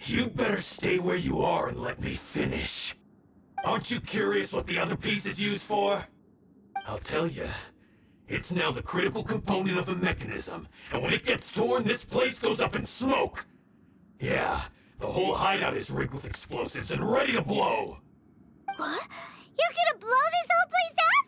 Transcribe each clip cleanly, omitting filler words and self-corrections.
You better stay where you are and let me finish. Aren't you curious what the other piece is used for? I'll tell you. It's now the critical component of the mechanism, and when it gets torn, this place goes up in smoke. Yeah, the whole hideout is rigged with explosives and ready to blow. What? You're gonna blow this whole place up?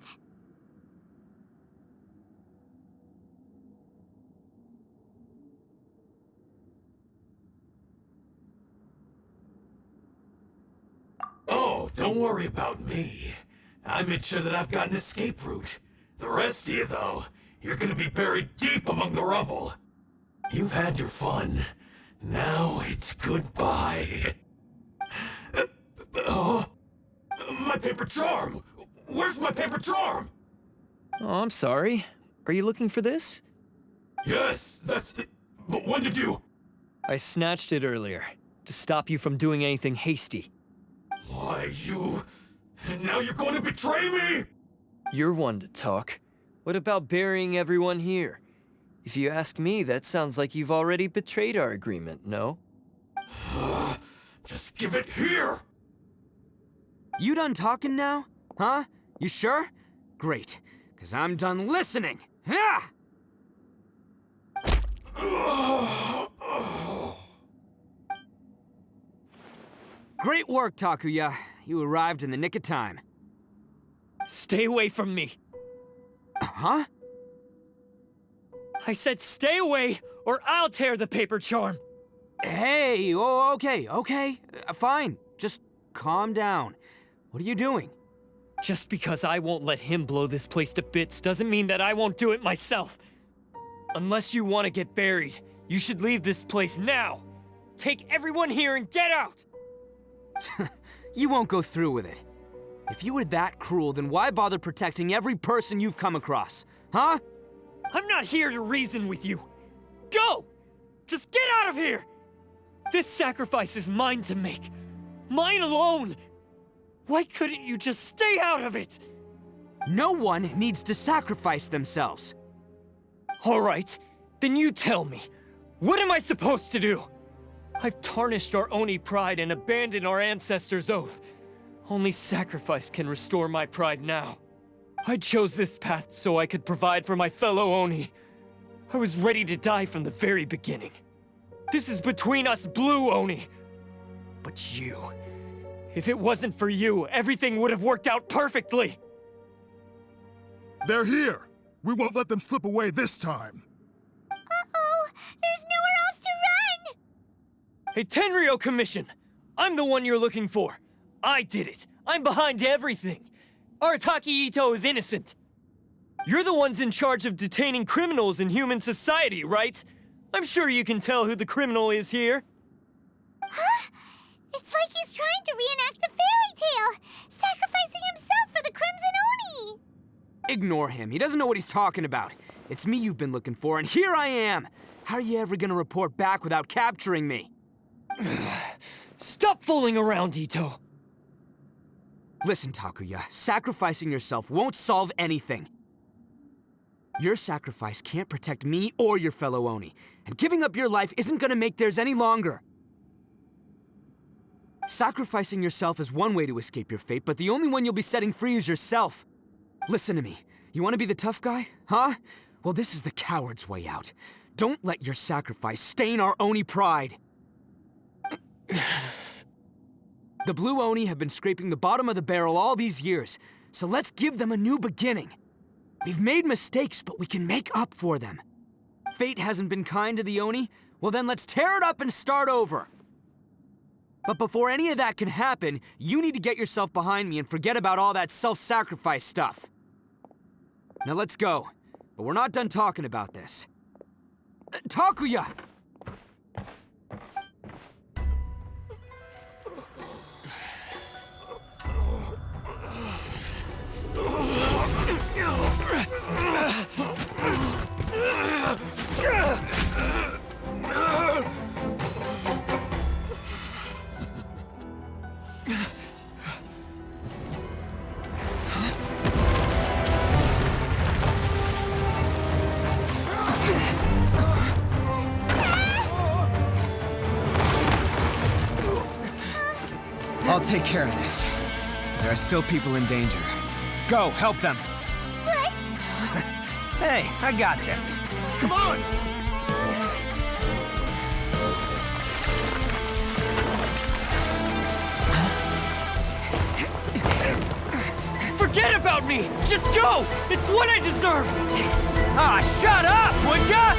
Oh, don't worry about me. I made sure that I've got an escape route. The rest of you, though, you're gonna be buried deep among the rubble. You've had your fun. Now it's goodbye. My paper charm! Where's my paper charm? Oh, I'm sorry. Are you looking for this? Yes, that's... But when did you... I snatched it earlier, to stop you from doing anything hasty. Why, you... And now you're going to betray me? You're one to talk. What about burying everyone here? If you ask me, that sounds like you've already betrayed our agreement, no? Just give it here! You done talking now? Huh? You sure? Great, 'cause I'm done listening! Ha! Great work, Takuya. You arrived in the nick of time. Stay away from me! Huh? I said stay away, or I'll tear the paper charm! Hey, oh, okay. Fine. Just calm down. What are you doing? Just because I won't let him blow this place to bits doesn't mean that I won't do it myself. Unless you want to get buried, you should leave this place now. Take everyone here and get out! You won't go through with it. If you were that cruel, then why bother protecting every person you've come across? Huh? I'm not here to reason with you. Go! Just get out of here! This sacrifice is mine to make. Mine alone! Why couldn't you just stay out of it? No one needs to sacrifice themselves. All right, then you tell me. What am I supposed to do? I've tarnished our Oni pride and abandoned our ancestors' oath. Only sacrifice can restore my pride now. I chose this path so I could provide for my fellow Oni. I was ready to die from the very beginning. This is between us blue Oni. But you... If it wasn't for you, everything would have worked out perfectly! They're here! We won't let them slip away this time! Uh-oh! There's nowhere else to run! Hey, Tenryo Commission! I'm the one you're looking for. I did it. I'm behind everything. Arataki Ito is innocent. You're the ones in charge of detaining criminals in human society, right? I'm sure you can tell who the criminal is here. Huh? It's like he's trying to reenact the fairy tale, sacrificing himself for the Crimson Oni! Ignore him. He doesn't know what he's talking about. It's me you've been looking for, and here I am! How are you ever gonna report back without capturing me? Stop fooling around, Ito. Listen, Takuya, sacrificing yourself won't solve anything. Your sacrifice can't protect me or your fellow Oni, and giving up your life isn't gonna make theirs any longer. Sacrificing yourself is one way to escape your fate, but the only one you'll be setting free is yourself. Listen to me. You want to be the tough guy? Huh? Well, this is the coward's way out. Don't let your sacrifice stain our Oni pride. The blue Oni have been scraping the bottom of the barrel all these years, so let's give them a new beginning. We've made mistakes, but we can make up for them. Fate hasn't been kind to the Oni? Well then let's tear it up and start over. But before any of that can happen, you need to get yourself behind me and forget about all that self-sacrifice stuff. Now let's go. But we're not done talking about this. Takuya! take care of this. There are still people in danger. Go, help them. What? Hey, I got this. Come on! Forget about me! Just go! It's what I deserve! Ah, shut up, would ya?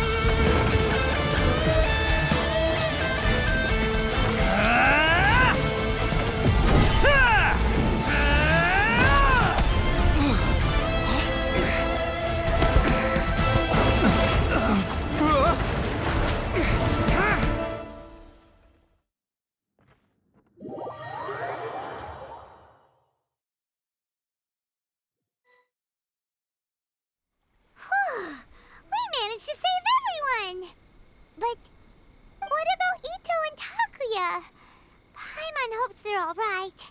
We managed to save everyone! But what about Ito and Takuya? Paimon hopes they're alright.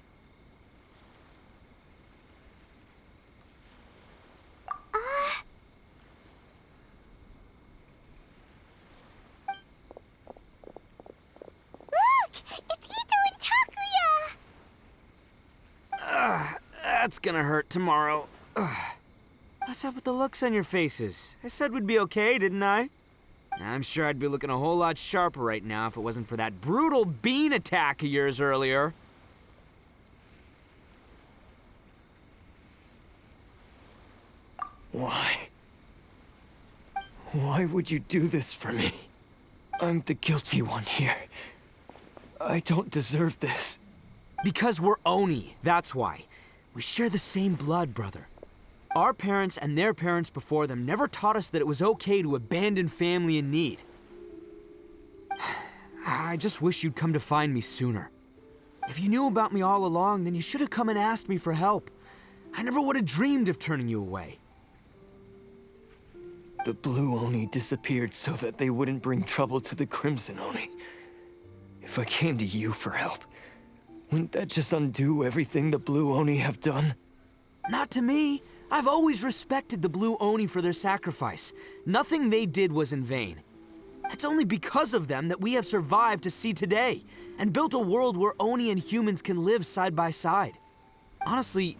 Look! It's Ito and Takuya! That's gonna hurt tomorrow. What's up with the looks on your faces? I said we'd be okay, didn't I? I'm sure I'd be looking a whole lot sharper right now if it wasn't for that brutal bean attack of yours earlier. Why? Why would you do this for me? I'm the guilty one here. I don't deserve this. Because we're Oni, that's why. We share the same blood, brother. Our parents and their parents before them never taught us that it was okay to abandon family in need. I just wish you'd come to find me sooner. If you knew about me all along, then you should have come and asked me for help. I never would have dreamed of turning you away. The Blue Oni disappeared so that they wouldn't bring trouble to the Crimson Oni. If I came to you for help, wouldn't that just undo everything the Blue Oni have done? Not to me. I've always respected the Blue Oni for their sacrifice. Nothing they did was in vain. It's only because of them that we have survived to see today, and built a world where Oni and humans can live side by side. Honestly,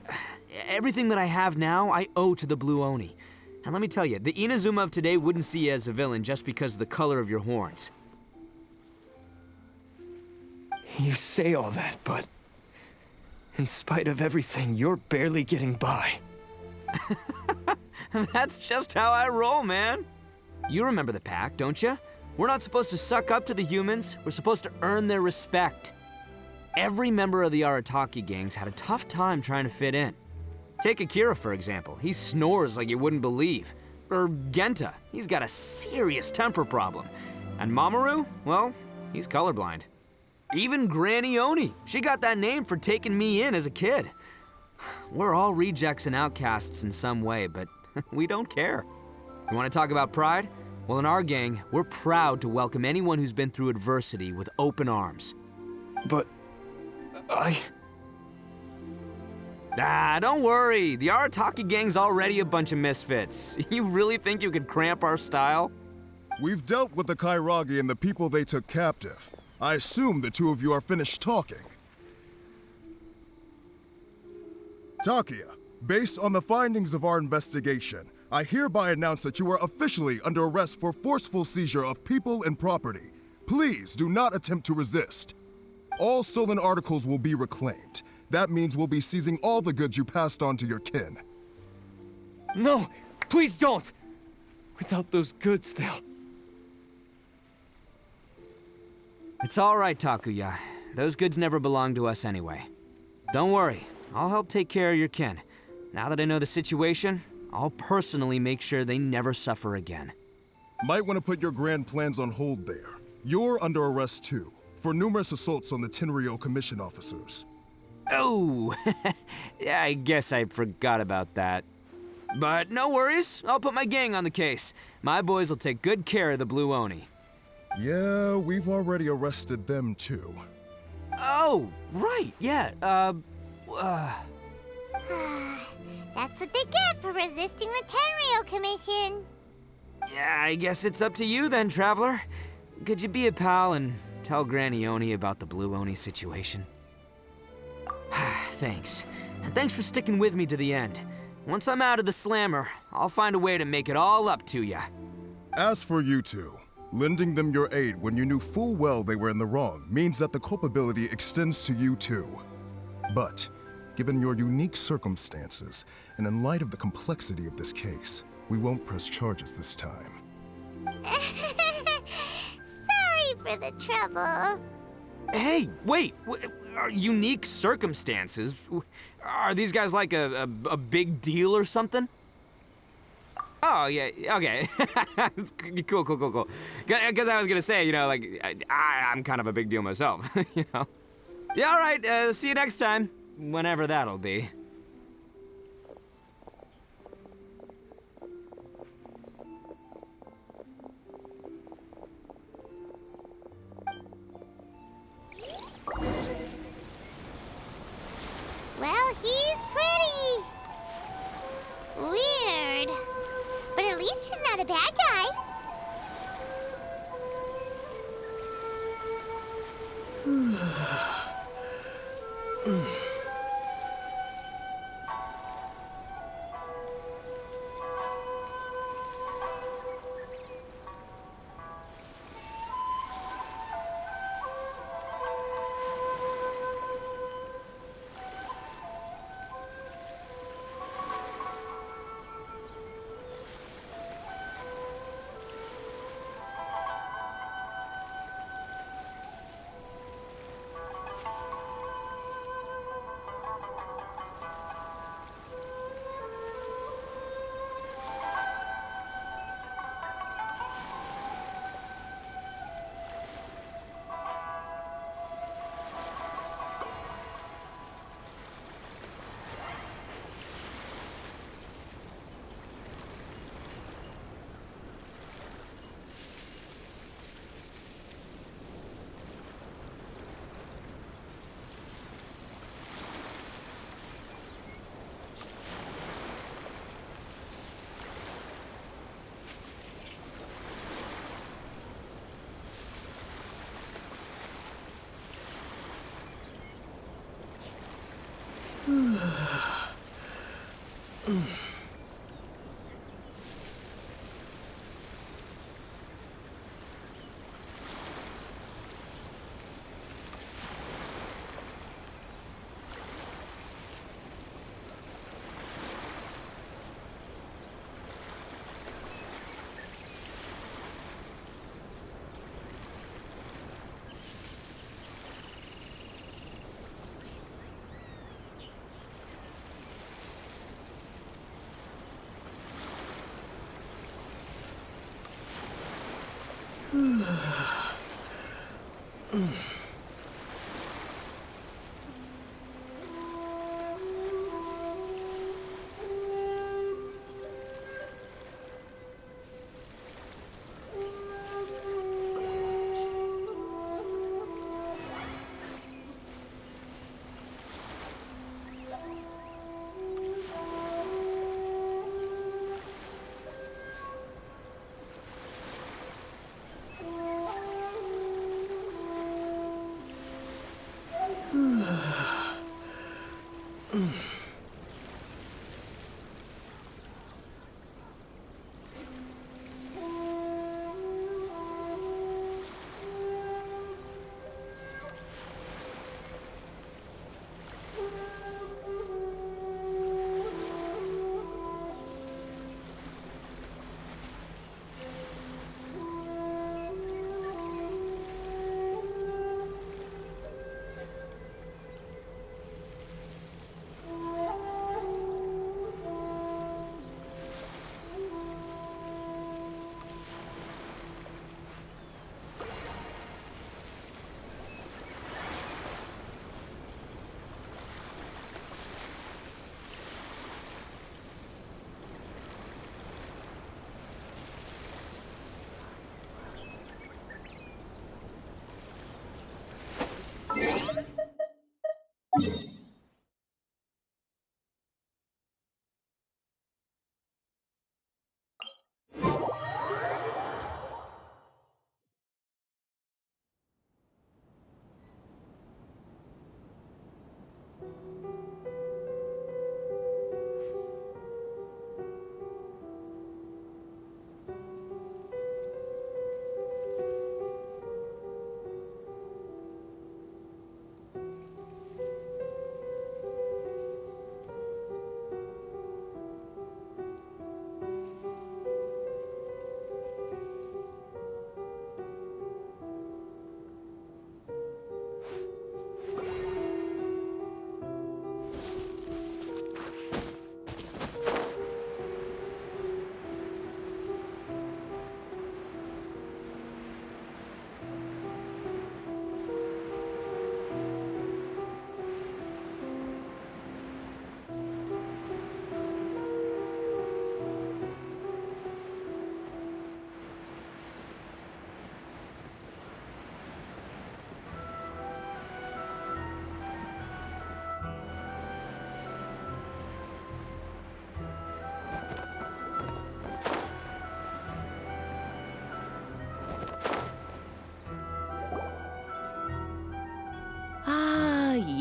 everything that I have now, I owe to the Blue Oni. And let me tell you, the Inazuma of today wouldn't see you as a villain just because of the color of your horns. You say all that, but in spite of everything, you're barely getting by. That's just how I roll, man. You remember the pact, don't you? We're not supposed to suck up to the humans. We're supposed to earn their respect. Every member of the Arataki gangs had a tough time trying to fit in. Take Akira, for example. He snores like you wouldn't believe. Or Genta. He's got a serious temper problem. And Mamoru, well, he's colorblind. Even Granny Oni. She got that name for taking me in as a kid. We're all rejects and outcasts in some way, but we don't care. You want to talk about pride? Well, in our gang, we're proud to welcome anyone who's been through adversity with open arms. But Don't worry. The Arataki gang's already a bunch of misfits. You really think you could cramp our style? We've dealt with the Kairagi and the people they took captive. I assume the two of you are finished talking. Takuya, based on the findings of our investigation, I hereby announce that you are officially under arrest for forceful seizure of people and property. Please do not attempt to resist. All stolen articles will be reclaimed. That means we'll be seizing all the goods you passed on to your kin. no, please don't! Without those goods, they'll... It's all right, Takuya. Those goods never belonged to us anyway. Don't worry. I'll help take care of your kin. Now that I know the situation, I'll personally make sure they never suffer again. Might want to put your grand plans on hold there. You're under arrest too, for numerous assaults on the Tenryou Commission officers. Oh, yeah, I guess I forgot about that. But no worries, I'll put my gang on the case. My boys will take good care of the Blue Oni. Yeah, we've already arrested them too. Oh, right, yeah, That's what they get for resisting the Tenryou Commission. yeah, I guess it's up to you then, Traveler. Could you be a pal and tell Granny Oni about the Blue Oni situation? thanks. And thanks for sticking with me to the end. Once I'm out of the slammer, I'll find a way to make it all up to ya. As for you two, lending them your aid when you knew full well they were in the wrong means that the culpability extends to you too. But, given your unique circumstances, and in light of the complexity of this case, we won't press charges this time. Sorry for the trouble. Hey, wait! Unique circumstances? Are these guys like a big deal or something? Oh, yeah, okay. Cool. Because I was gonna say, you know, like, I'm kind of a big deal myself, you know? Yeah, all right, see you next time. Whenever that'll be. Well, he's pretty. Weird. But at least he's not a bad guy.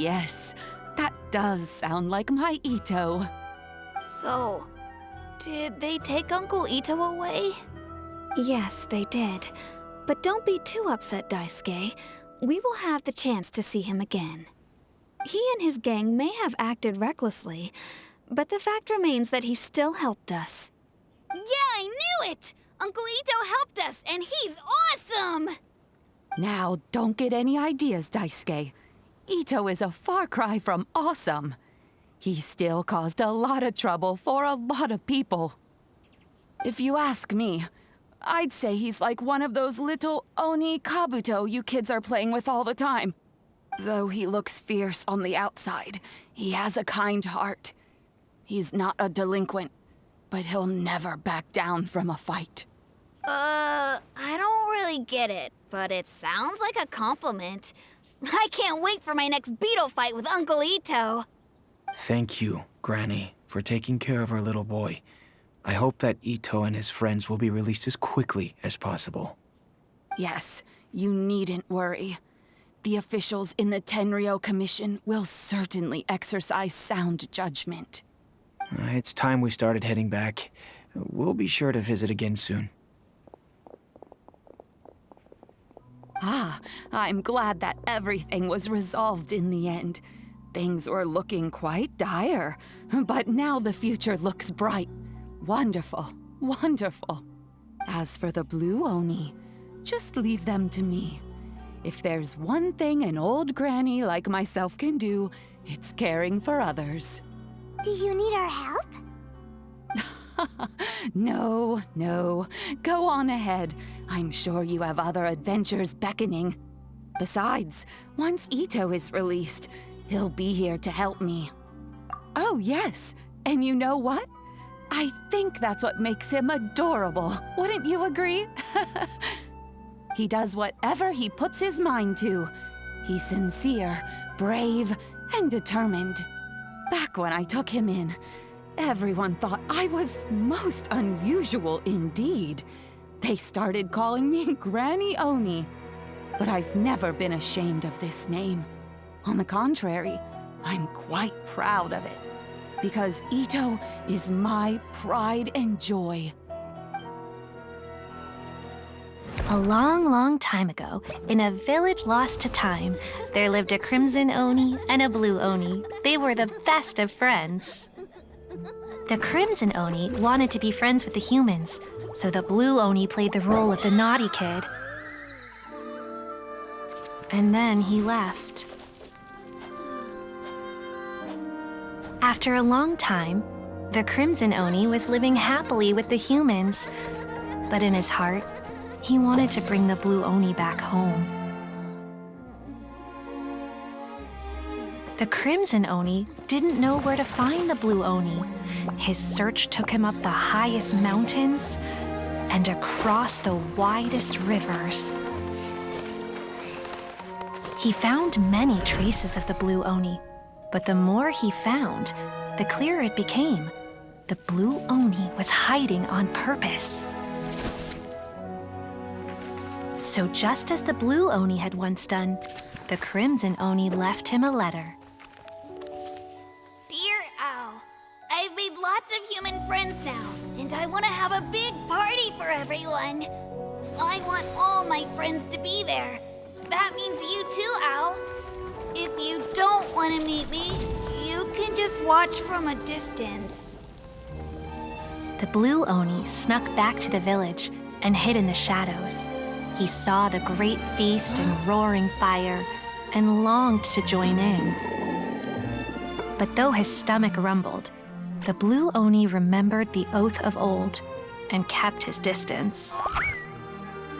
yes. That does sound like my Ito. So, did they take Uncle Ito away? Yes, they did. But don't be too upset, Daisuke. We will have the chance to see him again. He and his gang may have acted recklessly, but the fact remains that he still helped us. Yeah, I knew it! Uncle Ito helped us, and he's awesome! Now, don't get any ideas, Daisuke. Ito is a far cry from awesome. He still caused a lot of trouble for a lot of people. If you ask me, I'd say he's like one of those little Oni Kabuto you kids are playing with all the time. Though he looks fierce on the outside, he has a kind heart. He's not a delinquent, but he'll never back down from a fight. I don't really get it, but it sounds like a compliment. I can't wait for my next beetle fight with Uncle Ito. Thank you, Granny, for taking care of our little boy. I hope that Ito and his friends will be released as quickly as possible. Yes, you needn't worry. The officials in the Tenryo Commission will certainly exercise sound judgment. It's time we started heading back. We'll be sure to visit again soon. Ah, I'm glad that everything was resolved in the end. Things were looking quite dire, but now the future looks bright. Wonderful, wonderful. As for the Blue Oni, just leave them to me. If there's one thing an old granny like myself can do, it's caring for others. Do you need our help? No, no. Go on ahead. I'm sure you have other adventures beckoning. Besides, once Ito is released, he'll be here to help me. Oh, yes. And you know what? I think that's what makes him adorable. Wouldn't you agree? He does whatever he puts his mind to. He's sincere, brave, and determined. Back when I took him in, everyone thought I was most unusual indeed. They started calling me Granny Oni. But I've never been ashamed of this name. On the contrary, I'm quite proud of it. Because Ito is my pride and joy. A long, long time ago, in a village lost to time, there lived a Crimson Oni and a Blue Oni. They were the best of friends. The Crimson Oni wanted to be friends with the humans, so the Blue Oni played the role of the naughty kid. And then he left. After a long time, the Crimson Oni was living happily with the humans, but in his heart, he wanted to bring the Blue Oni back home. The Crimson Oni didn't know where to find the Blue Oni. His search took him up the highest mountains and across the widest rivers. He found many traces of the Blue Oni, but the more he found, the clearer it became. The Blue Oni was hiding on purpose. So just as the Blue Oni had once done, the Crimson Oni left him a letter. Dear Al, I've made lots of human friends now, and I want to have a big party for everyone. I want all my friends to be there. That means you too, Al. If you don't want to meet me, you can just watch from a distance. The Blue Oni snuck back to the village and hid in the shadows. He saw the great feast and roaring fire and longed to join in. But though his stomach rumbled, the Blue Oni remembered the oath of old and kept his distance.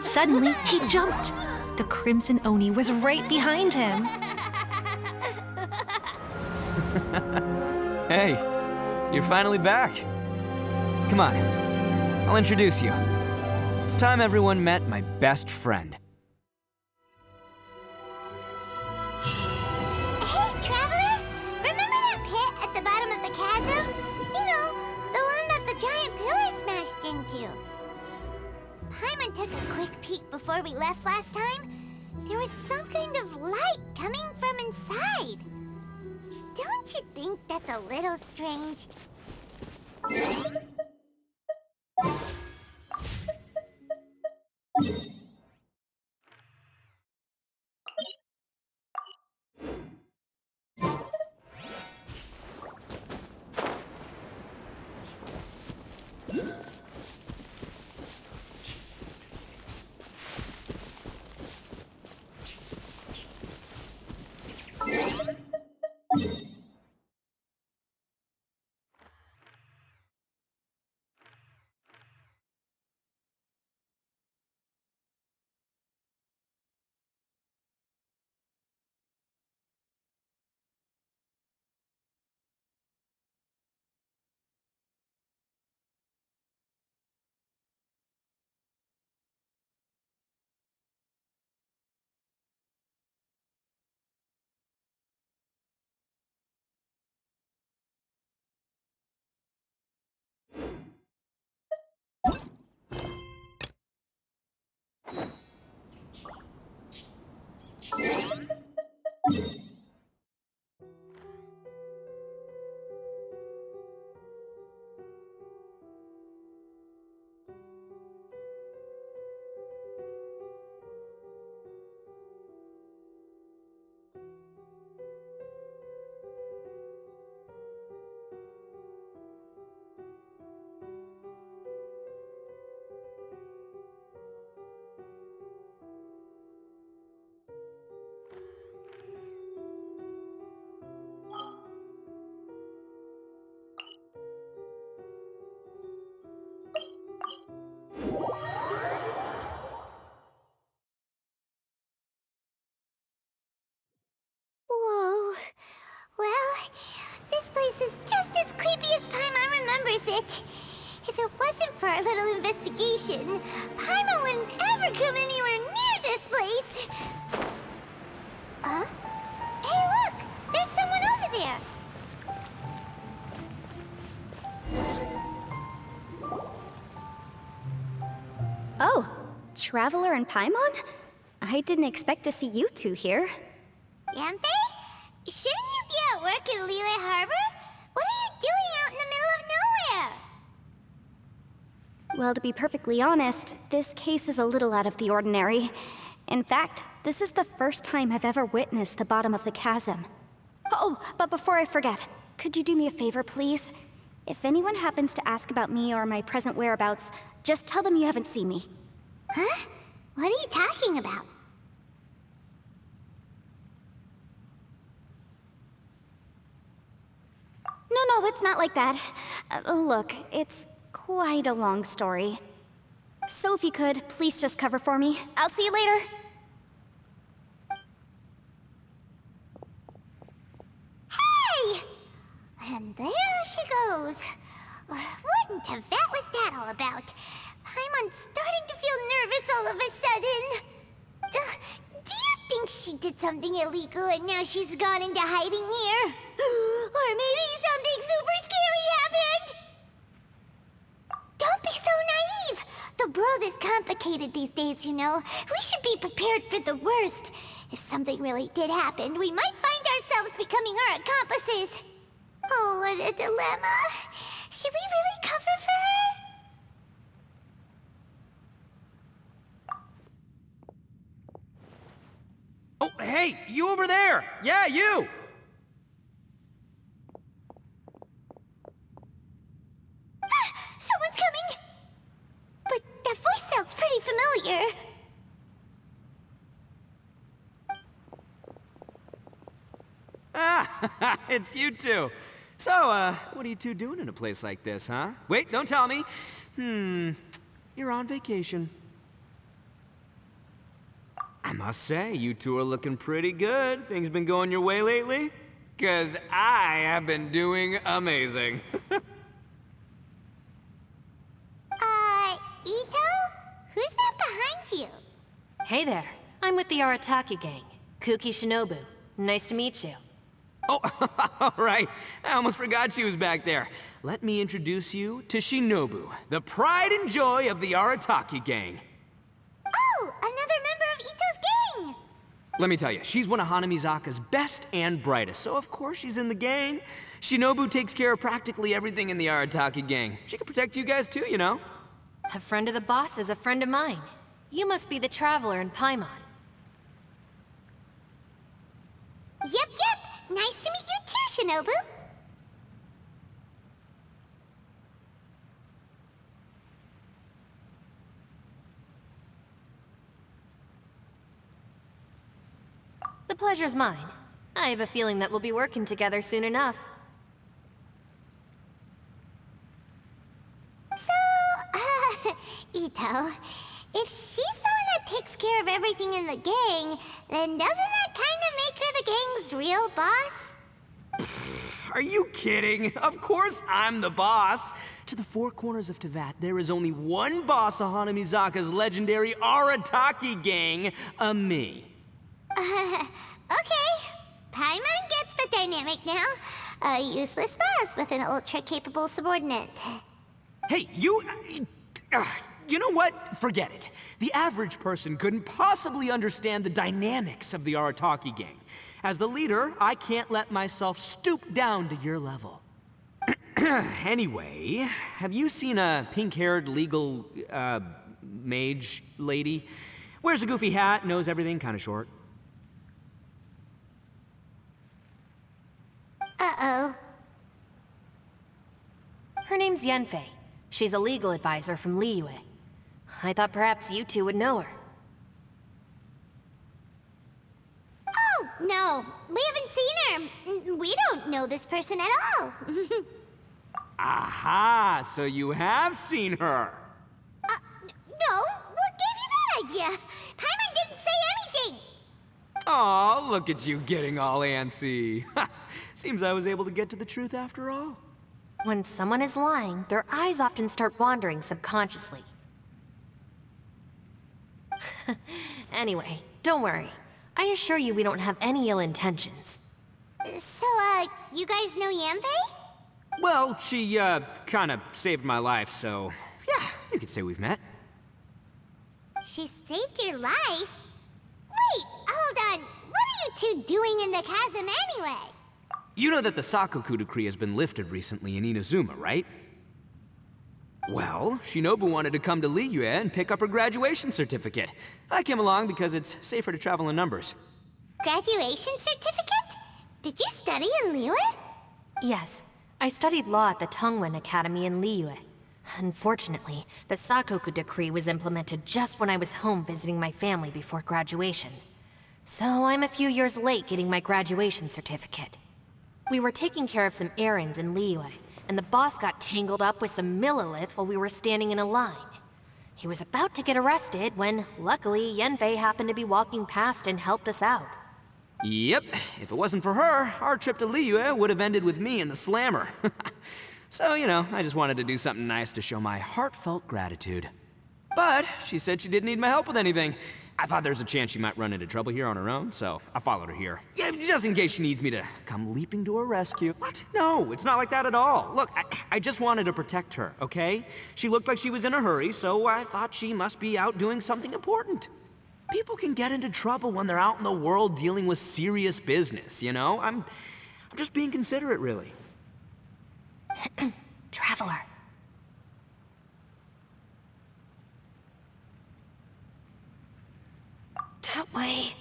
Suddenly, he jumped. The Crimson Oni was right behind him. Hey, you're finally back. Come on, I'll introduce you. It's time everyone met my best friend. Hey, Traveler! Remember that pit at the bottom of the chasm? You know, the one that the giant pillar smashed into. Paimon took a quick peek before we left last time. There was some kind of light coming from inside. Don't you think that's a little strange? Whoa. Well, this place is just as creepy as Paimon remembers it. If it wasn't for our little investigation, Paimon wouldn't ever come anywhere near this place. Huh? Hey, look! There's someone over there! Oh, Traveler and Paimon? I didn't expect to see you two here. Yampe? Shouldn't you be at work in Liyue Harbor? What are you doing out in the middle of nowhere? Well, to be perfectly honest, this case is a little out of the ordinary. In fact, this is the first time I've ever witnessed the bottom of the chasm. Oh, but before I forget, could you do me a favor, please? If anyone happens to ask about me or my present whereabouts, just tell them you haven't seen me. Huh? What are you talking about? No, it's not like that. Look, it's quite a long story. So if you could, please just cover for me. I'll see you later. Hey! And there she goes. What in Tibet was that all about? Paimon's starting to feel nervous all of a sudden. Do you think she did something illegal and now she's gone into hiding here? Or maybe something super scary happened? Don't be so naive! The world is complicated these days, you know. We should be prepared for the worst. If something really did happen, we might find ourselves becoming her accomplices. Oh, what a dilemma. Should we really cover for her? Oh, hey, you over there! Yeah, you! Someone's coming! But that voice sounds pretty familiar. Ah, it's you two. So, what are you two doing in a place like this, huh? Wait, don't tell me. You're on vacation. I must say, you two are looking pretty good. Things been going your way lately? 'Cause I have been doing amazing. Ito? Who's that behind you? Hey there, I'm with the Arataki gang. Kuki Shinobu. Nice to meet you. Oh, all right. I almost forgot she was back there. Let me introduce you to Shinobu, the pride and joy of the Arataki gang. Oh, another member of Ito's gang! Let me tell you, she's one of Hanamizaka's best and brightest, so of course she's in the gang. Shinobu takes care of practically everything in the Arataki gang. She can protect you guys too, you know? A friend of the boss is a friend of mine. You must be the traveler in Paimon. Yep. Nice to meet you too, Shinobu. The pleasure's mine. I have a feeling that we'll be working together soon enough. So, Ito, if she's the one that takes care of everything in the gang, then doesn't that kind of make her the gang's real boss? Are you kidding? Of course I'm the boss. To the four corners of Teyvat, there is only one boss of Hanamizaka's legendary Arataki gang, me. Okay. Paimon gets the dynamic now. A useless boss with an ultra-capable subordinate. Hey, you know what? Forget it. The average person couldn't possibly understand the dynamics of the Arataki gang. As the leader, I can't let myself stoop down to your level. Anyway, have you seen a pink-haired legal, mage lady? Wears a goofy hat, knows everything, kinda short. Uh-oh. Her name's Yanfei. She's a legal advisor from Liyue. I thought perhaps you two would know her. Oh, no. We haven't seen her. We don't know this person at all. Aha! So you have seen her! No. What gave you that idea? Paimon didn't say anything. Aw, look at you getting all antsy. Seems I was able to get to the truth after all. When someone is lying, their eyes often start wandering subconsciously. Anyway, don't worry. I assure you we don't have any ill intentions. So, you guys know Yanfei? Well, she, kinda saved my life, so... yeah, you could say we've met. She saved your life? Wait, hold on. What are you two doing in the chasm anyway? You know that the Sakoku decree has been lifted recently in Inazuma, right? Well, Shinobu wanted to come to Liyue and pick up her graduation certificate. I came along because it's safer to travel in numbers. Graduation certificate? Did you study in Liyue? Yes. I studied law at the Tongwen Academy in Liyue. Unfortunately, the Sakoku decree was implemented just when I was home visiting my family before graduation. So I'm a few years late getting my graduation certificate. We were taking care of some errands in Liyue, and the boss got tangled up with some Millilith while we were standing in a line. He was about to get arrested when, luckily, Yanfei happened to be walking past and helped us out. Yep, if it wasn't for her, our trip to Liyue would have ended with me and the slammer. So, you know, I just wanted to do something nice to show my heartfelt gratitude. But she said she didn't need my help with anything. I thought there's a chance she might run into trouble here on her own, so I followed her here. Yeah, just in case she needs me to come leaping to her rescue. What? No, it's not like that at all. Look, I just wanted to protect her, okay? She looked like she was in a hurry, so I thought she must be out doing something important. People can get into trouble when they're out in the world dealing with serious business, you know? I'm just being considerate, really. Traveler. That way.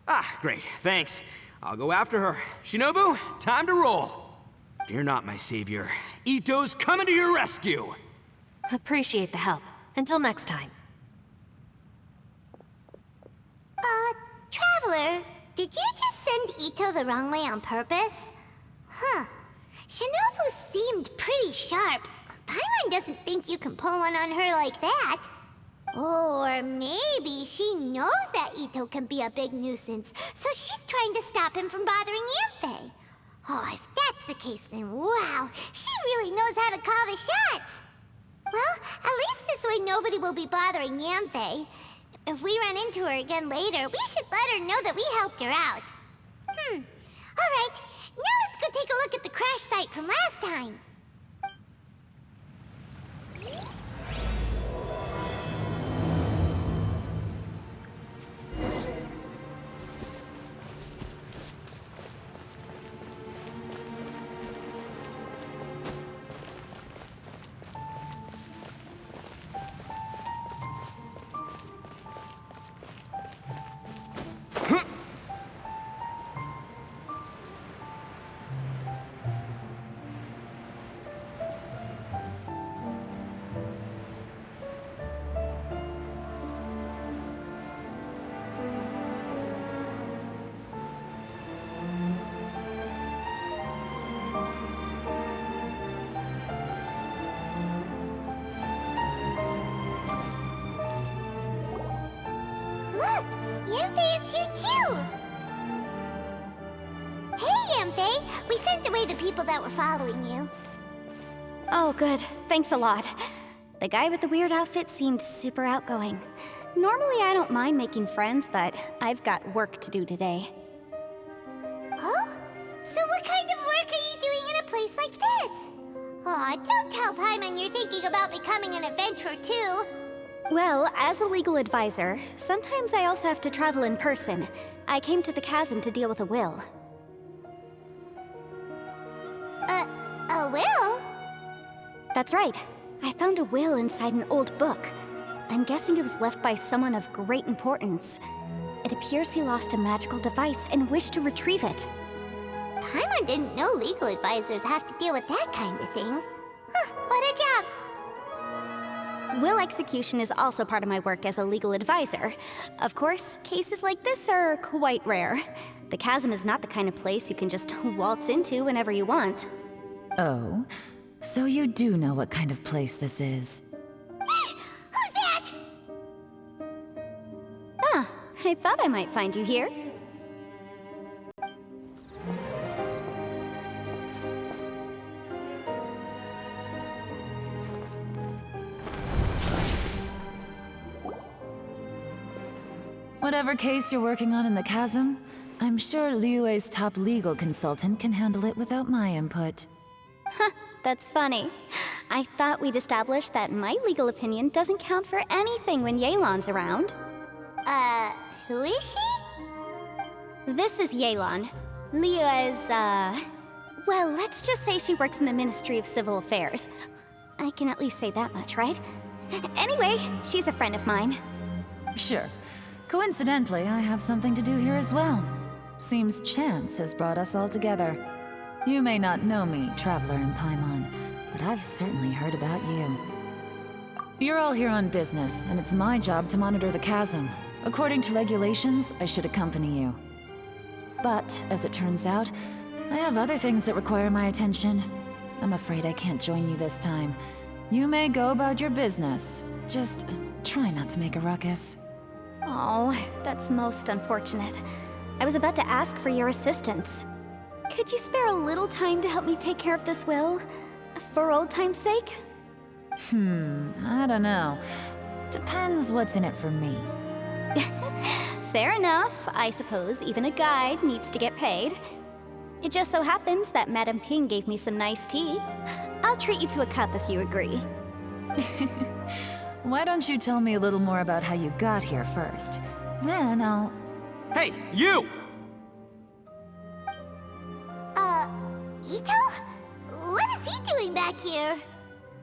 Ah, great, thanks. I'll go after her. Shinobu, time to roll. Fear not, my savior. Ito's coming to your rescue. Appreciate the help. Until next time. Traveler, did you just send Ito the wrong way on purpose? Huh. Shinobu seemed pretty sharp. Paimon doesn't think you can pull one on her like that. Or maybe she knows that Ito can be a big nuisance, so she's trying to stop him from bothering Yanfei. Oh, if that's the case, then wow, she really knows how to call the shots. Well, at least this way nobody will be bothering Yanthe. If we run into her again later, we should let her know that we helped her out. Alright, now let's go take a look at the crash site from last time. Look, Yanthe is here too! Hey, Yanthe! We sent away the people that were following you. Oh, good. Thanks a lot. The guy with the weird outfit seemed super outgoing. Normally I don't mind making friends, but I've got work to do today. Oh? So what kind of work are you doing in a place like this? Aw, don't tell Paimon you're thinking about becoming an adventurer too. Well, as a legal advisor, sometimes I also have to travel in person. I came to the chasm to deal with a will. A will? That's right. I found a will inside an old book. I'm guessing it was left by someone of great importance. It appears he lost a magical device and wished to retrieve it. Paimon didn't know legal advisors have to deal with that kind of thing. Huh, what a job! Will execution is also part of my work as a legal advisor. Of course, cases like this are quite rare. The chasm is not the kind of place you can just waltz into whenever you want. Oh, so you do know what kind of place this is. Who's that? Ah, I thought I might find you here. Whatever case you're working on in the chasm, I'm sure Liyue's top legal consultant can handle it without my input. Huh, that's funny. I thought we'd established that my legal opinion doesn't count for anything when Yelan's around. Who is she? This is Yelan. Liyue's, well, let's just say she works in the Ministry of Civil Affairs. I can at least say that much, right? Anyway, she's a friend of mine. Sure. Coincidentally, I have something to do here as well. Seems chance has brought us all together. You may not know me, Traveler in Paimon, but I've certainly heard about you. You're all here on business, and it's my job to monitor the chasm. According to regulations, I should accompany you. But, as it turns out, I have other things that require my attention. I'm afraid I can't join you this time. You may go about your business. Just try not to make a ruckus. Oh, that's most unfortunate. I was about to ask for your assistance. Could you spare a little time to help me take care of this will? For old time's sake? I don't know. Depends what's in it for me. Fair enough. I suppose even a guide needs to get paid. It just so happens that Madame Ping gave me some nice tea. I'll treat you to a cup if you agree. Why don't you tell me a little more about how you got here first? Then I'll... Hey, you! Ito? What is he doing back here?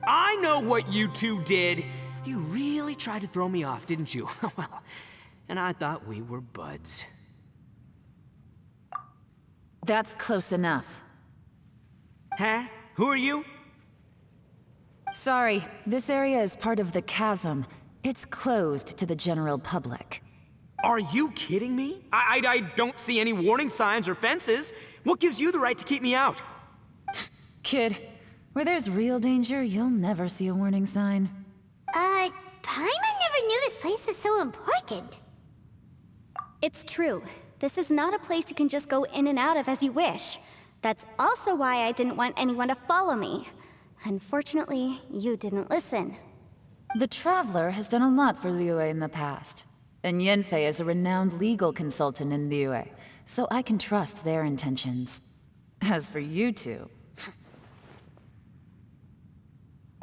I know what you two did. You really tried to throw me off, didn't you? Well, and I thought we were buds. That's close enough. Huh? Who are you? Sorry, this area is part of the chasm. It's closed to the general public. Are you kidding me? I don't see any warning signs or fences. What gives you the right to keep me out? Kid, where there's real danger, you'll never see a warning sign. Paimon never knew this place was so important. It's true. This is not a place you can just go in and out of as you wish. That's also why I didn't want anyone to follow me. Unfortunately, you didn't listen. The Traveler has done a lot for Liyue in the past. And Yanfei is a renowned legal consultant in Liyue, so I can trust their intentions. As for you two...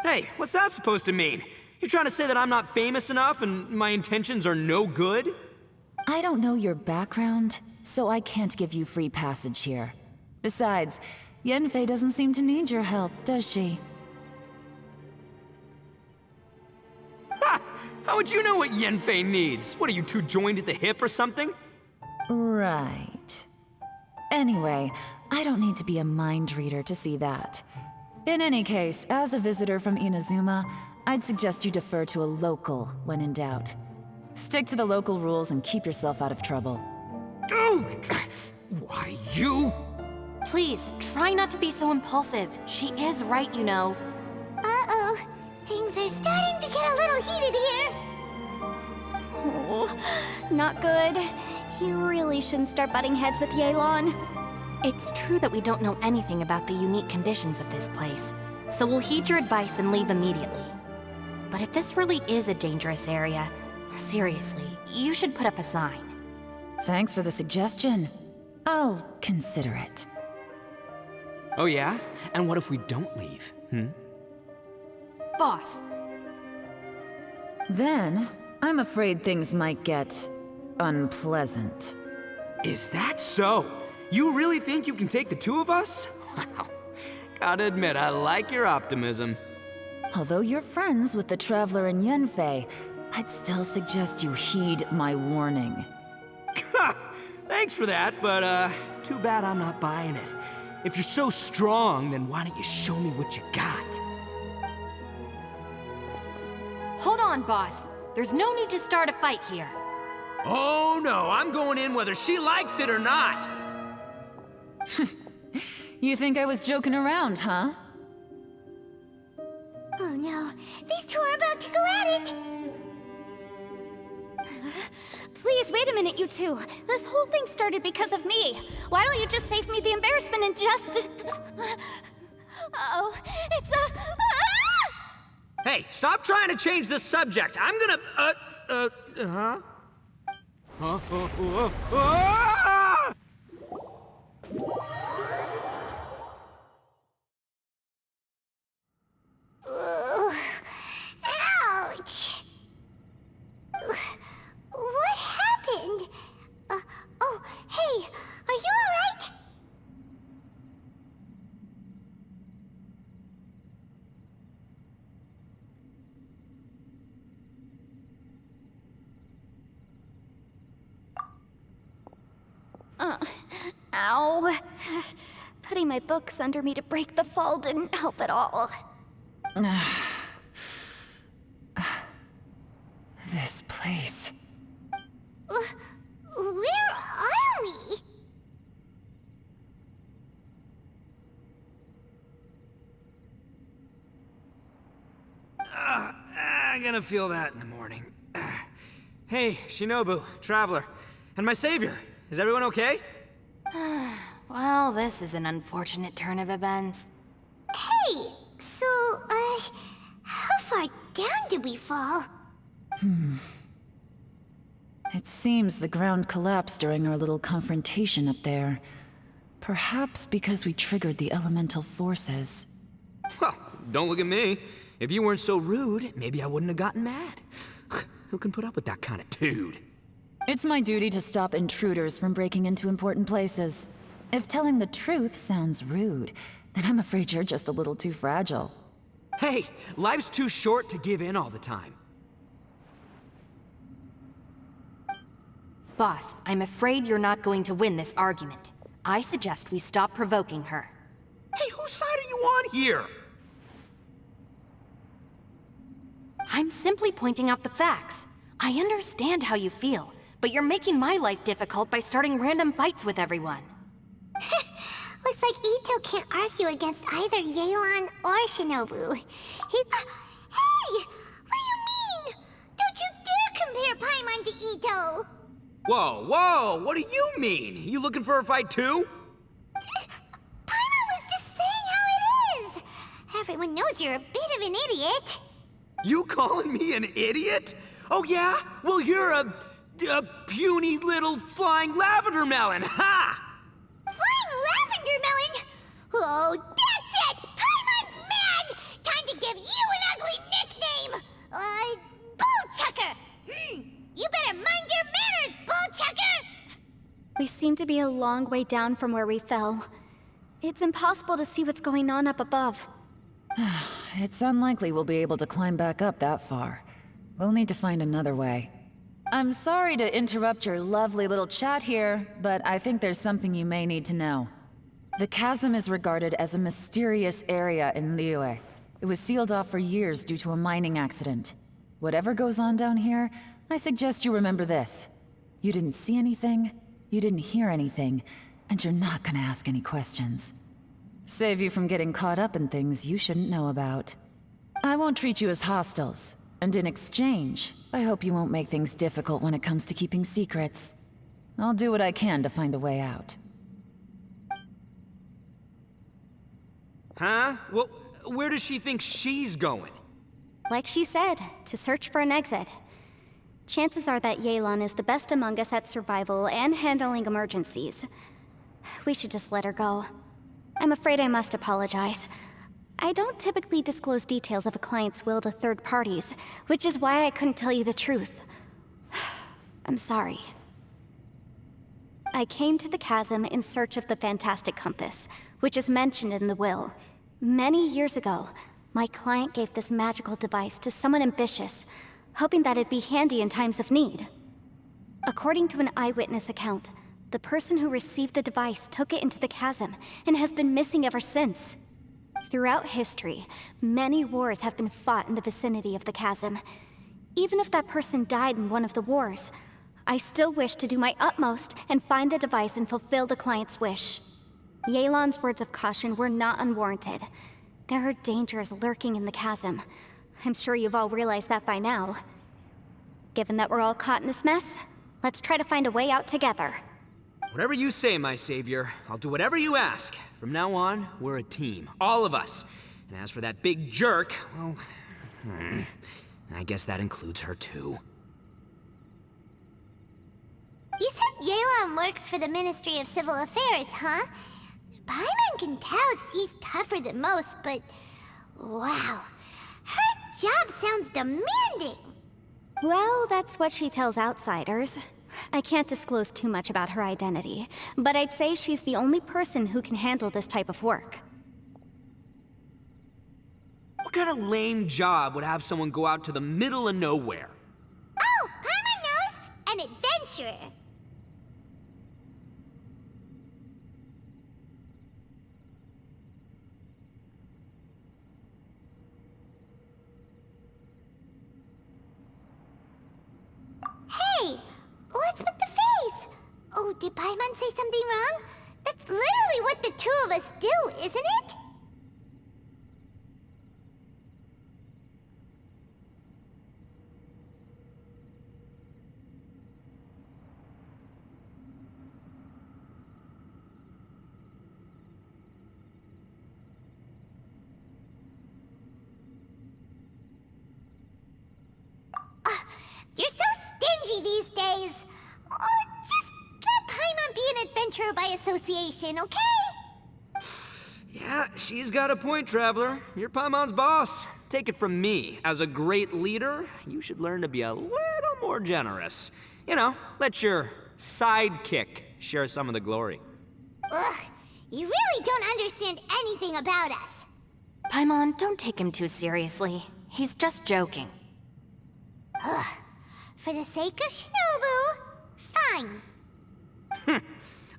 Hey, what's that supposed to mean? You trying to say that I'm not famous enough and my intentions are no good? I don't know your background, so I can't give you free passage here. Besides, Yanfei doesn't seem to need your help, does she? Ha! How would you know what Yanfei needs? What, are you two joined at the hip or something? Right. Anyway, I don't need to be a mind reader to see that. In any case, as a visitor from Inazuma, I'd suggest you defer to a local when in doubt. Stick to the local rules and keep yourself out of trouble. Oh! Why, you? Please, try not to be so impulsive. She is right, you know. Uh-oh. Things are starting to get a little heated here. Oh, not good. You really shouldn't start butting heads with Yelan. It's true that we don't know anything about the unique conditions of this place, so we'll heed your advice and leave immediately. But if this really is a dangerous area, seriously, you should put up a sign. Thanks for the suggestion. I'll consider it. Oh yeah? And what if we don't leave? Boss! Then, I'm afraid things might get... unpleasant. Is that so? You really think you can take the two of us? Wow. Gotta admit, I like your optimism. Although you're friends with the Traveler and Yanfei, I'd still suggest you heed my warning. Thanks for that, but too bad I'm not buying it. If you're so strong, then why don't you show me what you got? Hold on, boss. There's no need to start a fight here. Oh no, I'm going in whether she likes it or not! You think I was joking around, huh? Oh no, these two are about to go at it! Please, wait a minute, you two. This whole thing started because of me. Why don't you just save me the embarrassment and just... Uh-oh, it's a... Ah! Hey, stop trying to change the subject. I'm gonna... Ah! Ouch! What happened? Oh, hey, are you alright? Ow. Putting my books under me to break the fall didn't help at all. This place... Where are we? I'm gonna feel that in the morning. Hey, Shinobu, Traveler, and my savior. Is everyone okay? Well, this is an unfortunate turn of events. Hey, so, how far down did we fall? It seems the ground collapsed during our little confrontation up there. Perhaps because we triggered the elemental forces. Well, don't look at me. If you weren't so rude, maybe I wouldn't have gotten mad. Who can put up with that kind of dude? It's my duty to stop intruders from breaking into important places. If telling the truth sounds rude, then I'm afraid you're just a little too fragile. Hey, life's too short to give in all the time. Boss, I'm afraid you're not going to win this argument. I suggest we stop provoking her. Hey, whose side are you on here? I'm simply pointing out the facts. I understand how you feel, but you're making my life difficult by starting random fights with everyone. Looks like Ito can't argue against either Yelan or Shinobu. Hey! What do you mean? Don't you dare compare Paimon to Ito! Whoa, whoa, what do you mean? You looking for a fight too? Paimon was just saying how it is! Everyone knows you're a bit of an idiot. You calling me an idiot? Oh yeah? Well, you're a puny little flying lavender melon, ha! Flying lavender melon? Oh, that's it! Paimon's mad! Time to give you an ugly nickname! Bullchucker! You better mind your manners, Bullchucker! We seem to be a long way down from where we fell. It's impossible to see what's going on up above. It's unlikely we'll be able to climb back up that far. We'll need to find another way. I'm sorry to interrupt your lovely little chat here, but I think there's something you may need to know. The chasm is regarded as a mysterious area in Liyue. It was sealed off for years due to a mining accident. Whatever goes on down here, I suggest you remember this. You didn't see anything, you didn't hear anything, and you're not gonna ask any questions. Save you from getting caught up in things you shouldn't know about. I won't treat you as hostiles, and in exchange, I hope you won't make things difficult when it comes to keeping secrets. I'll do what I can to find a way out. Huh? Well, where does she think she's going? Like she said, to search for an exit. Chances are that Yelan is the best among us at survival and handling emergencies. We should just let her go. I'm afraid I must apologize. I don't typically disclose details of a client's will to third parties, which is why I couldn't tell you the truth. I'm sorry. I came to the chasm in search of the Fantastic Compass, which is mentioned in the will. Many years ago, my client gave this magical device to someone ambitious, hoping that it'd be handy in times of need. According to an eyewitness account, the person who received the device took it into the chasm and has been missing ever since. Throughout history, many wars have been fought in the vicinity of the chasm. Even if that person died in one of the wars, I still wish to do my utmost and find the device and fulfill the client's wish. Yelan's words of caution were not unwarranted. There are dangers lurking in the chasm. I'm sure you've all realized that by now. Given that we're all caught in this mess, let's try to find a way out together. Whatever you say, my savior. I'll do whatever you ask. From now on, we're a team. All of us. And as for that big jerk, well, I guess that includes her too. You said Yelan works for the Ministry of Civil Affairs, huh? Paimon can tell she's tougher than most, but wow. Her job sounds demanding. Well, that's what she tells outsiders. I can't disclose too much about her identity, but I'd say she's the only person who can handle this type of work. What kind of lame job would have someone go out to the middle of nowhere? Oh, Paimon knows! An adventurer. Hey! What's with the face? Oh, did Paimon say something wrong? That's literally what the two of us do, isn't it? You're so stingy these days. Oh, just let Paimon be an adventurer by association, okay? Yeah, she's got a point, Traveler. You're Paimon's boss. Take it from me. As a great leader, you should learn to be a little more generous. You know, let your sidekick share some of the glory. Ugh, you really don't understand anything about us. Paimon, don't take him too seriously. He's just joking. Ugh. For the sake of Shinobu, fine.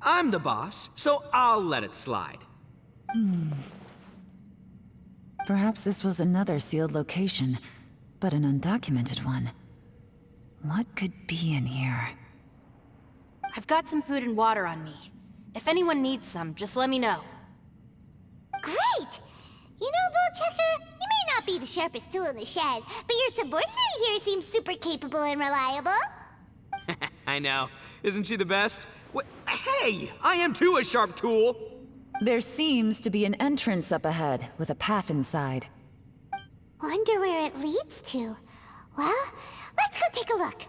I'm the boss, so I'll let it slide. Perhaps this was another sealed location, but an undocumented one. What could be in here? I've got some food and water on me. If anyone needs some, just let me know. Great! You know, Bullchecker, you may not be the sharpest tool in the shed, but your subordinate here seems super capable and reliable. I know. Isn't she the best? Hey, I am too a sharp tool. There seems to be an entrance up ahead, with a path inside. Wonder where it leads to. Well, let's go take a look.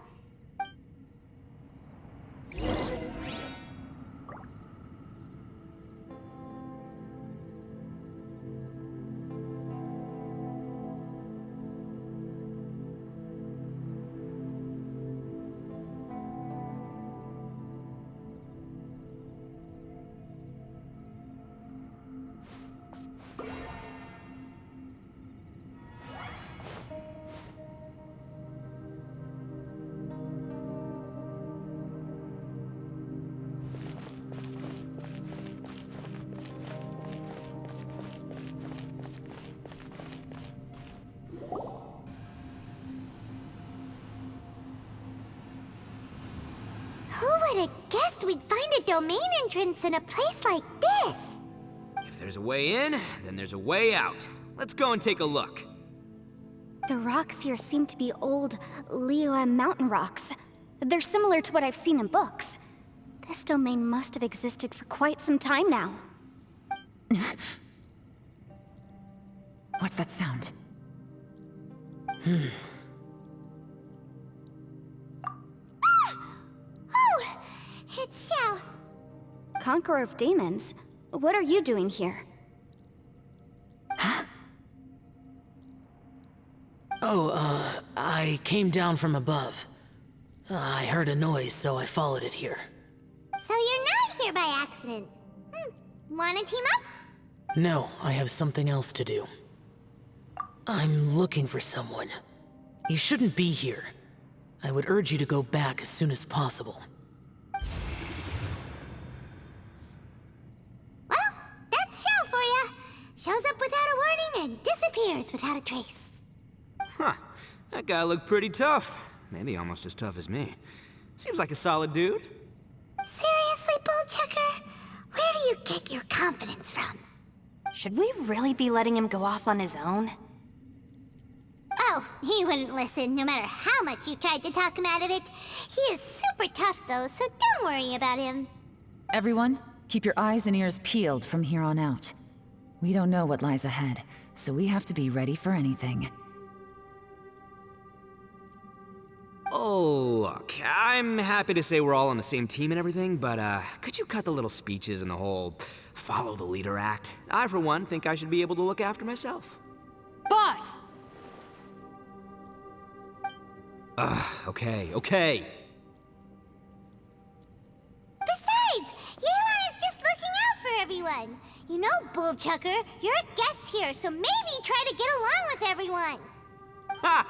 Who would have guessed we'd find a domain entrance in a place like this? If there's a way in, then there's a way out. Let's go and take a look. The rocks here seem to be old Liyue mountain rocks. They're similar to what I've seen in books. This domain must have existed for quite some time now. What's that sound? Oh, it's Xiao. Conqueror of Demons, what are you doing here? I came down from above. I heard a noise, so I followed it here. So you're not here by accident. Wanna team up? No, I have something else to do. I'm looking for someone. You shouldn't be here. I would urge you to go back as soon as possible. Well, that's Xiao for ya. Shows up without a warning and disappears without a trace. Huh. That guy looked pretty tough. Maybe almost as tough as me. Seems like a solid dude. Seriously, Bullchucker? Where do you get your confidence from? Should we really be letting him go off on his own? Oh, he wouldn't listen no matter how much you tried to talk him out of it. He is super tough though, so don't worry about him. Everyone, keep your eyes and ears peeled from here on out. We don't know what lies ahead, so we have to be ready for anything. Oh, look, I'm happy to say we're all on the same team and everything, but could you cut the little speeches and the whole follow the leader act? I, for one, think I should be able to look after myself. Boss! Okay. Besides, Yelan is just looking out for everyone. You know, Bullchucker, you're a guest here, so maybe try to get along with everyone. Ha!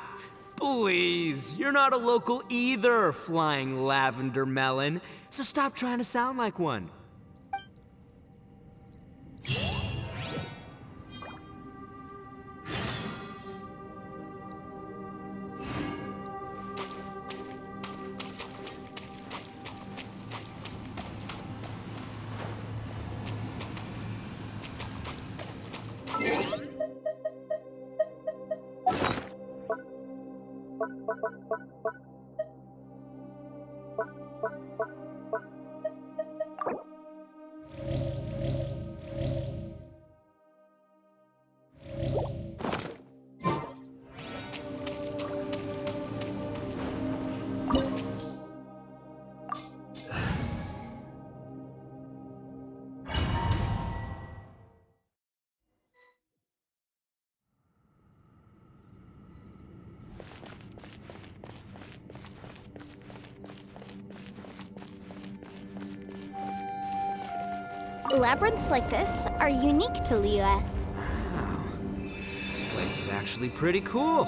Please, you're not a local either, flying lavender melon, so stop trying to sound like one. Labyrinths like this are unique to Liyue. Wow. This place is actually pretty cool.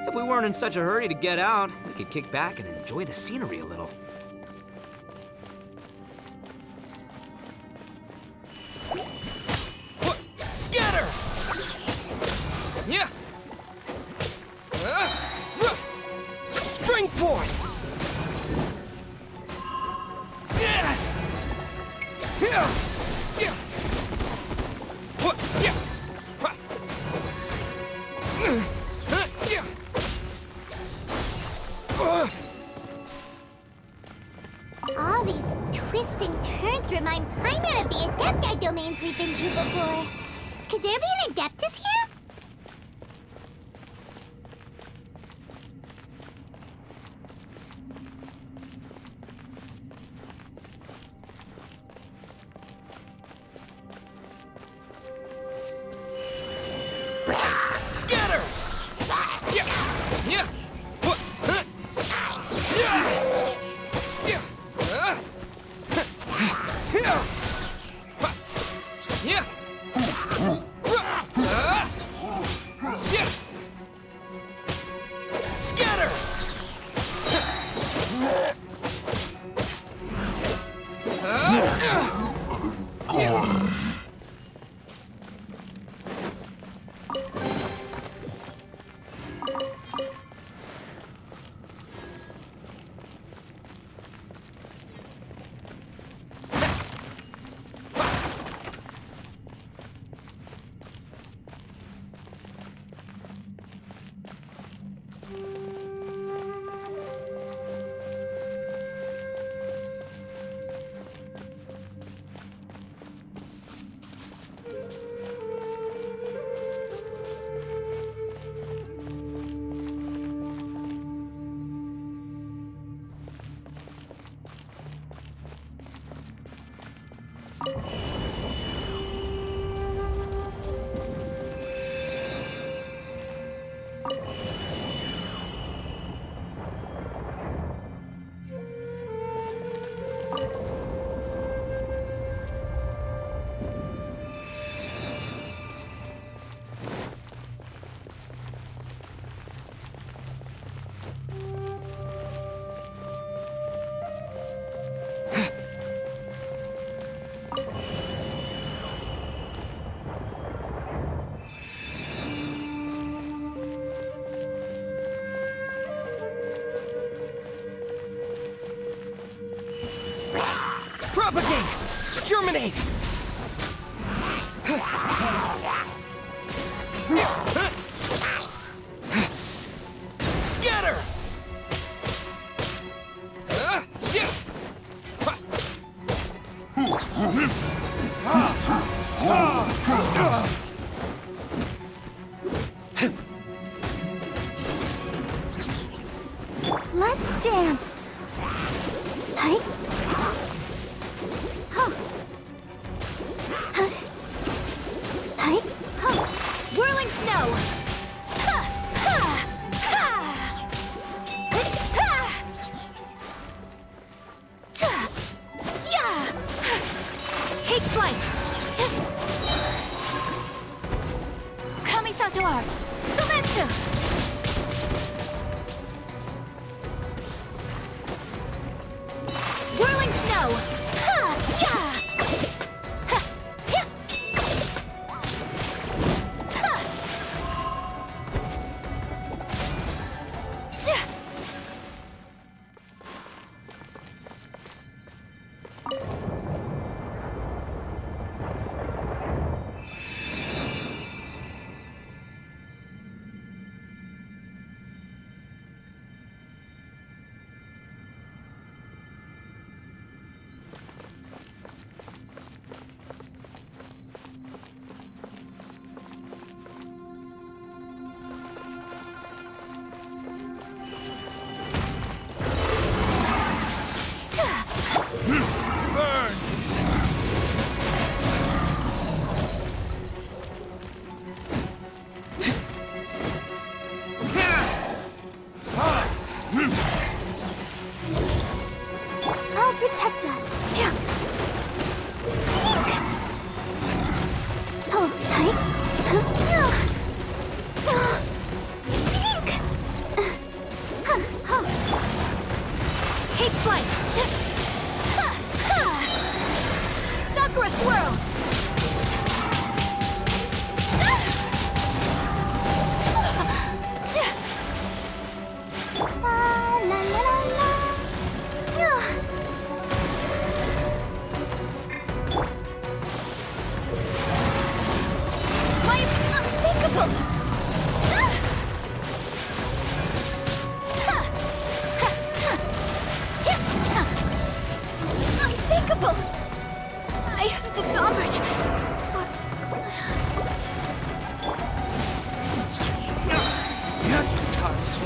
If we weren't in such a hurry to get out, we could kick back and enjoy the scenery a little. Scatter! Yeah! Spring forth! Yeah! Yeah! All these twists and turns remind Paimon of the Adepti domains we've been to. Adeptus here? Scatter! Yeah! Yeah! What? Huh? Yeah! Yeah! Yeah! Yeah! Yeah! Scatter! Propagate! Germinate! Scatter! Let's dance. Hi. Huh. Huh. Hi. Huh. Whirling snow. Ha. Ha. Ha. Ha. Ta. Yeah. Take flight. Kamisato art. Sumetsu. Whirling snow! Ha! Yeah! Ha! Yeah! Ta! Ta!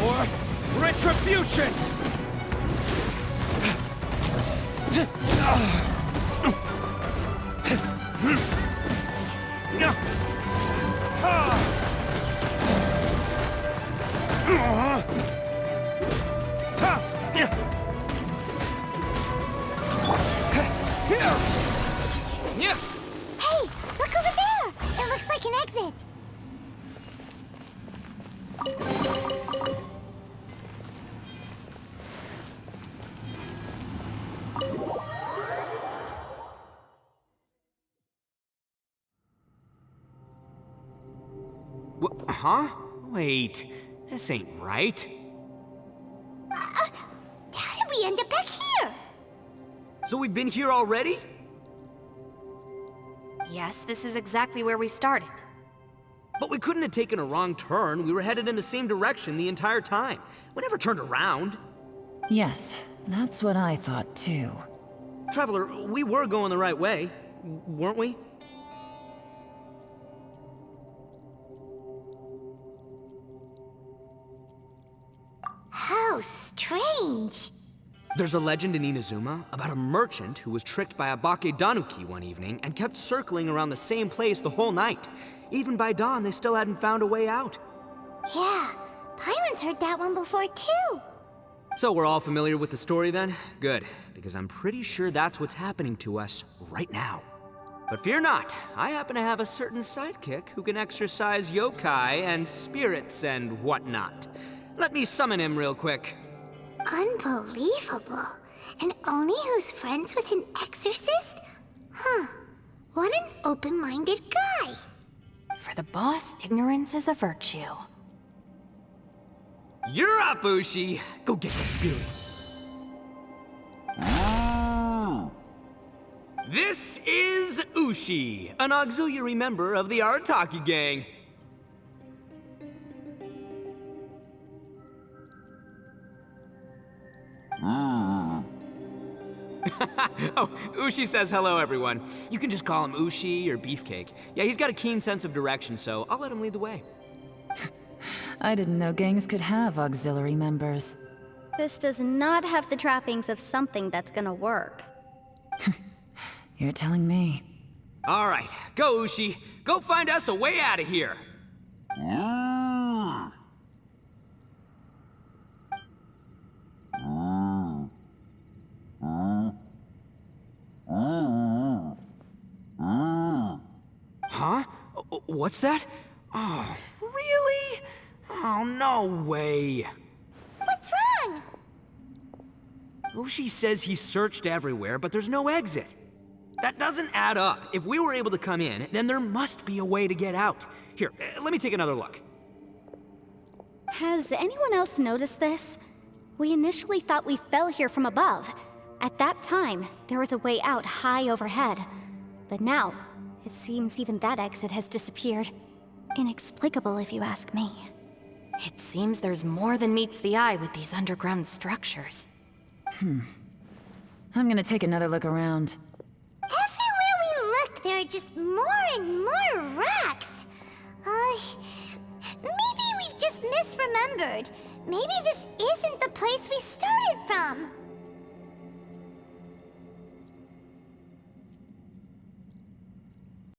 for retribution! Hey, look over there! It looks like an exit. Huh? Wait, this ain't right. How did we end up back here? So we've been here already? Yes, this is exactly where we started. But we couldn't have taken a wrong turn. We were headed in the same direction the entire time. We never turned around. Yes, that's what I thought too. Traveler, we were going the right way, weren't we? How strange. There's a legend in Inazuma about a merchant who was tricked by a Bakedanuki one evening and kept circling around the same place the whole night. Even by dawn, they still hadn't found a way out. Yeah, Paimon's heard that one before too. So we're all familiar with the story then? Good, because I'm pretty sure that's what's happening to us right now. But fear not, I happen to have a certain sidekick who can exercise yokai and spirits and whatnot. Let me summon him real quick. Unbelievable. An Oni who's friends with an exorcist? Huh. What an open-minded guy. For the boss, ignorance is a virtue. You're up, Ushi! Go get that spirit. This is Ushi, an auxiliary member of the Arataki gang. Oh, Ushi says hello, everyone. You can just call him Ushi or Beefcake. Yeah, he's got a keen sense of direction, so I'll let him lead the way. I didn't know gangs could have auxiliary members. This does not have the trappings of something that's gonna work. You're telling me. All right, go, Ushi. Go find us a way out of here. Huh? What's that? Oh, really? Oh, no way. What's wrong? Ushi says he searched everywhere, but there's no exit. That doesn't add up. If we were able to come in, then there must be a way to get out. Here, let me take another look. Has anyone else noticed this? We initially thought we fell here from above. At that time, there was a way out high overhead. But now, it seems even that exit has disappeared. Inexplicable, if you ask me. It seems there's more than meets the eye with these underground structures. I'm gonna take another look around. Everywhere we look, there are just more and more rocks. Maybe we've just misremembered. Maybe this isn't the place we started from.